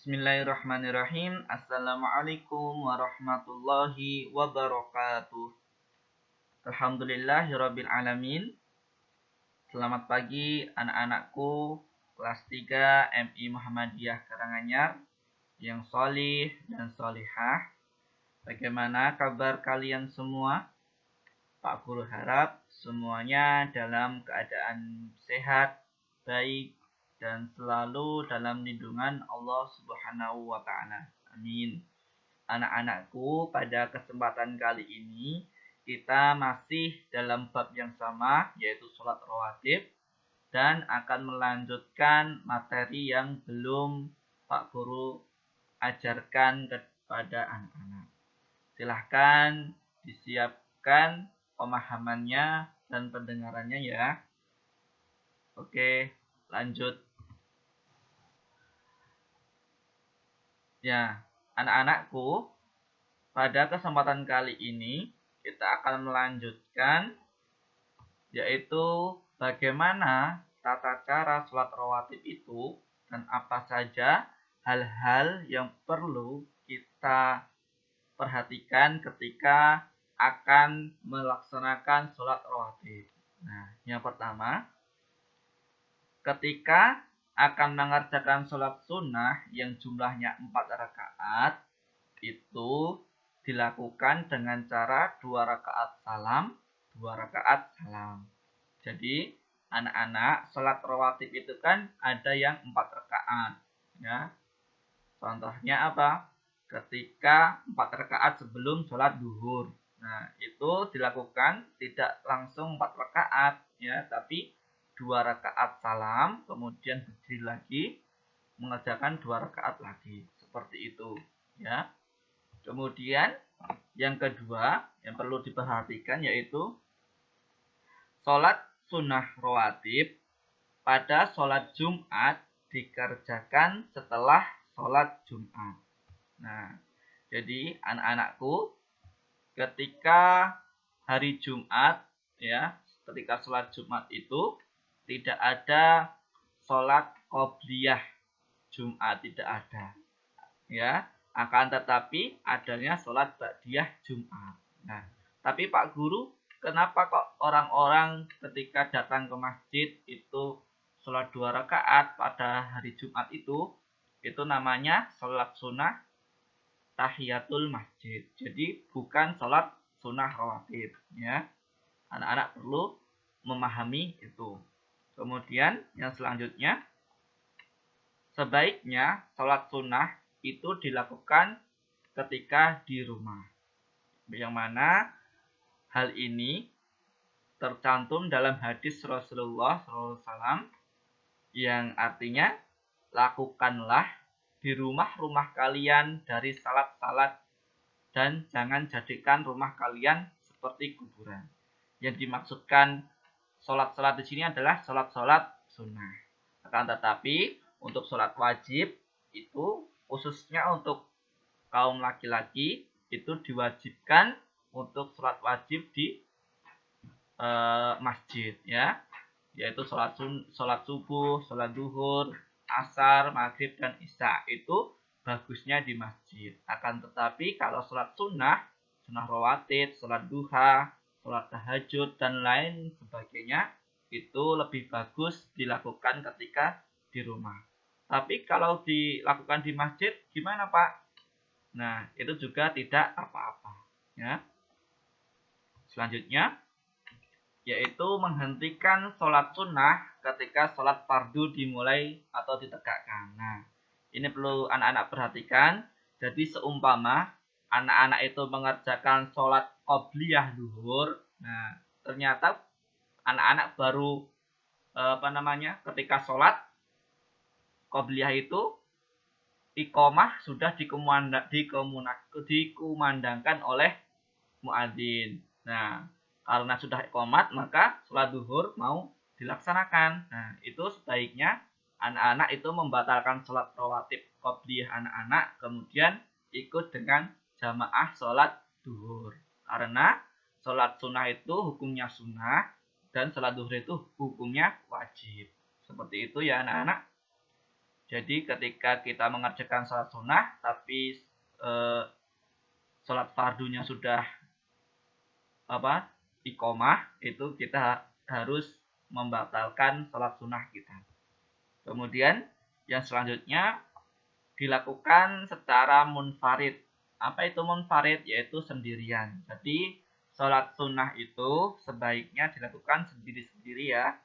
Bismillahirrahmanirrahim. Assalamualaikum warahmatullahi wabarakatuh. Alhamdulillahirabbil alamin. Selamat pagi anak-anakku kelas 3 MI Muhammadiyah Karanganyar yang sholih dan sholihah. Bagaimana kabar kalian semua? Pak Guru harap semuanya dalam keadaan sehat, baik, dan selalu dalam lindungan Allah Subhanahu wa Ta'ala. Amin. Anak-anakku, pada kesempatan kali ini kita masih dalam bab yang sama, yaitu sholat rawatib, dan akan melanjutkan materi yang belum Pak Guru ajarkan kepada anak-anak. Silahkan disiapkan pemahamannya dan pendengarannya ya. Oke, lanjut. Ya, anak-anakku, pada kesempatan kali ini kita akan melanjutkan yaitu bagaimana tata cara sholat rawatib itu dan apa saja hal-hal yang perlu kita perhatikan ketika akan melaksanakan sholat rawatib. Nah, yang pertama, ketika akan mengerjakan sholat sunnah yang jumlahnya 4 rakaat, itu dilakukan dengan cara 2 rakaat salam, 2 rakaat salam. Jadi, anak-anak, sholat rawatib itu kan ada yang 4 rakaat. Ya. Contohnya apa? Ketika 4 rakaat sebelum sholat duhur. Nah, itu dilakukan tidak langsung 4 rakaat, ya, tapi 2 rakaat salam, kemudian berdiri lagi, mengerjakan 2 rakaat lagi. Seperti itu. Ya. Kemudian, yang kedua, yang perlu diperhatikan yaitu sholat sunnah rawatib pada sholat Jumat dikerjakan setelah sholat Jumat. Nah, jadi anak-anakku, ketika hari Jumat, ya, ketika sholat Jumat itu tidak ada sholat qobliyah Jumat, tidak ada, ya. Akan tetapi adanya sholat ba'diyah Jumat. Nah, tapi Pak Guru, kenapa kok orang-orang ketika datang ke masjid itu sholat 2 rakaat pada hari Jumat itu namanya sholat sunnah tahiyatul masjid. Jadi bukan sholat sunnah rawatib, ya. Anak-anak perlu memahami itu. Kemudian yang selanjutnya, sebaiknya sholat sunnah itu dilakukan ketika di rumah. Yang mana hal ini tercantum dalam hadis Rasulullah SAW yang artinya, lakukanlah di rumah-rumah kalian dari salat-salat dan jangan jadikan rumah kalian seperti kuburan. Yang dimaksudkan sholat-sholat di sini adalah sholat-sholat sunnah. Akan tetapi untuk sholat wajib itu khususnya untuk kaum laki-laki itu diwajibkan untuk sholat wajib di masjid, ya, yaitu sholat subuh, sholat duhur, asar, maghrib, dan isya itu bagusnya di masjid. Akan tetapi kalau sholat sunnah rawatib, sholat duha, sholat tahajud, dan lain sebagainya itu lebih bagus dilakukan ketika di rumah. Tapi kalau dilakukan di masjid gimana Pak? Nah, itu juga tidak apa-apa, ya. Selanjutnya yaitu menghentikan sholat sunnah ketika sholat fardu dimulai atau ditegakkan. Nah, ini perlu anak-anak perhatikan. Jadi seumpama anak-anak itu mengerjakan sholat qobliyah duhur, nah ternyata anak-anak baru ketika sholat qobliyah itu iqomah sudah dikumandangkan oleh muadzin. Nah, karena sudah iqomat maka sholat duhur mau dilaksanakan. Nah, itu sebaiknya anak-anak itu membatalkan sholat rawatib qobliyah anak-anak, kemudian ikut dengan jamaah sholat duhur. Karena sholat sunnah itu hukumnya sunnah dan sholat duhur itu hukumnya wajib. Seperti itu ya anak-anak. Jadi ketika kita mengerjakan sholat sunnah tapi sholat fardunya sudah iqomah, itu kita harus membatalkan sholat sunnah kita. Kemudian yang selanjutnya dilakukan secara munfarid. Apa itu munfarid? Yaitu sendirian. Jadi sholat sunnah itu sebaiknya dilakukan sendiri-sendiri ya.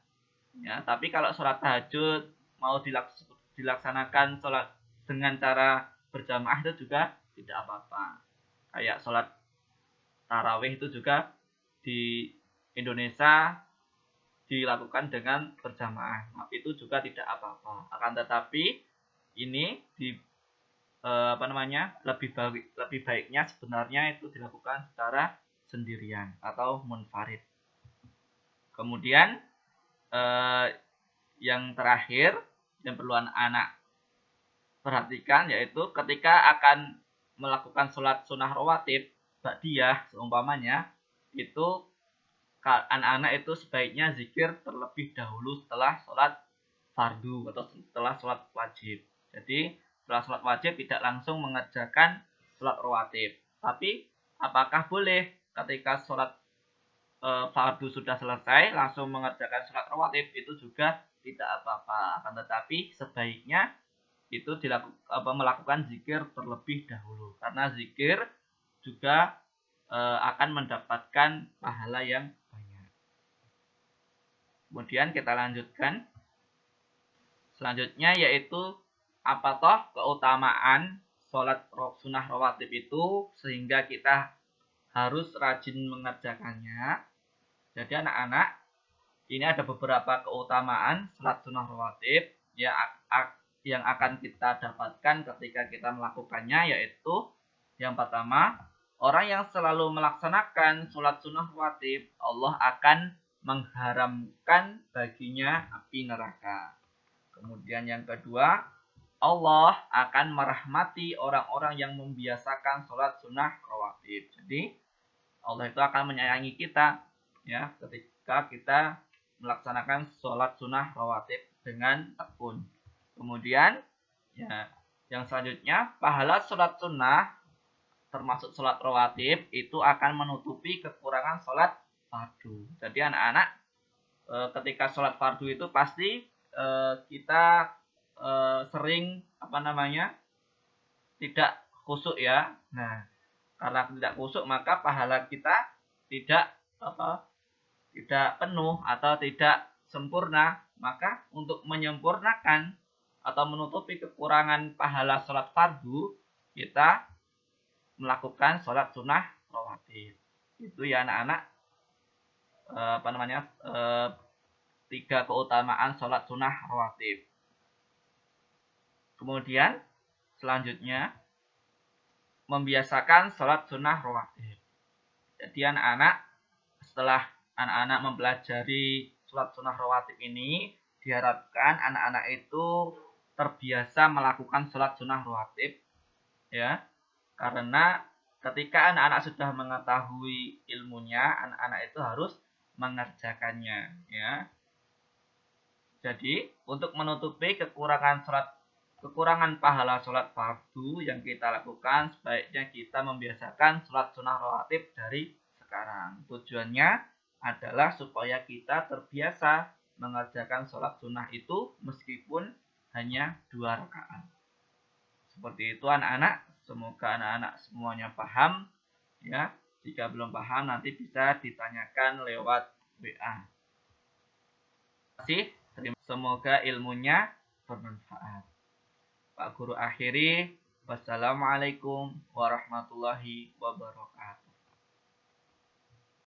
Tapi kalau sholat tahajud mau dilaksanakan sholat dengan cara berjamaah itu juga tidak apa-apa. Kayak sholat tarawih itu juga di Indonesia dilakukan dengan berjamaah, itu juga tidak apa-apa. Akan tetapi ini lebih baiknya sebenarnya itu dilakukan secara sendirian atau munfarid. Kemudian yang terakhir yang perlu anak perhatikan yaitu ketika akan melakukan sholat sunnah rawatib ba'diyah seumpamanya, itu anak-anak itu sebaiknya zikir terlebih dahulu setelah sholat fardu atau setelah sholat wajib. Jadi setelah sholat wajib tidak langsung mengerjakan sholat rawatib. Tapi apakah boleh ketika sholat fardu sudah selesai langsung mengerjakan sholat rawatib? Itu juga tidak apa-apa. Akan tetapi sebaiknya itu melakukan zikir terlebih dahulu. Karena zikir juga akan mendapatkan pahala yang banyak. Kemudian kita lanjutkan. Selanjutnya yaitu apa toh keutamaan sholat sunnah rawatib itu sehingga kita harus rajin mengerjakannya. Jadi anak-anak, ini ada beberapa keutamaan sholat sunnah rawatib yang akan kita dapatkan ketika kita melakukannya, yaitu yang pertama, orang yang selalu melaksanakan sholat sunnah rawatib, Allah akan mengharamkan baginya api neraka. Kemudian yang kedua, Allah akan merahmati orang-orang yang membiasakan sholat sunnah rawatib. Jadi Allah itu akan menyayangi kita ya ketika kita melaksanakan sholat sunnah rawatib dengan tekun. Kemudian yang selanjutnya, pahala sholat sunnah termasuk sholat rawatib itu akan menutupi kekurangan sholat fardu. Jadi anak-anak ketika sholat fardu itu pasti kita sering tidak khusyuk ya. Nah, karena tidak khusyuk maka pahala kita tidak penuh atau tidak sempurna. Maka untuk menyempurnakan atau menutupi kekurangan pahala sholat fardu, kita melakukan sholat sunnah rawatib. Itu ya anak-anak 3 keutamaan sholat sunnah rawatib. Kemudian selanjutnya membiasakan sholat sunnah rawatib. Jadi anak-anak setelah anak-anak mempelajari sholat sunnah rawatib ini, diharapkan anak-anak itu terbiasa melakukan sholat sunnah rawatib ya. Karena ketika anak-anak sudah mengetahui ilmunya, anak-anak itu harus mengerjakannya ya. Jadi untuk menutupi kekurangan pahala sholat fardu yang kita lakukan, sebaiknya kita membiasakan sholat sunnah rawatib dari sekarang. Tujuannya adalah supaya kita terbiasa mengerjakan sholat sunnah itu meskipun hanya 2 rakaat. Seperti itu anak-anak. Semoga anak-anak semuanya paham ya. Jika belum paham nanti bisa ditanyakan lewat WA. Terima kasih. Semoga ilmunya bermanfaat. Pak Guru akhiri. Wassalamualaikum warahmatullahi wabarakatuh.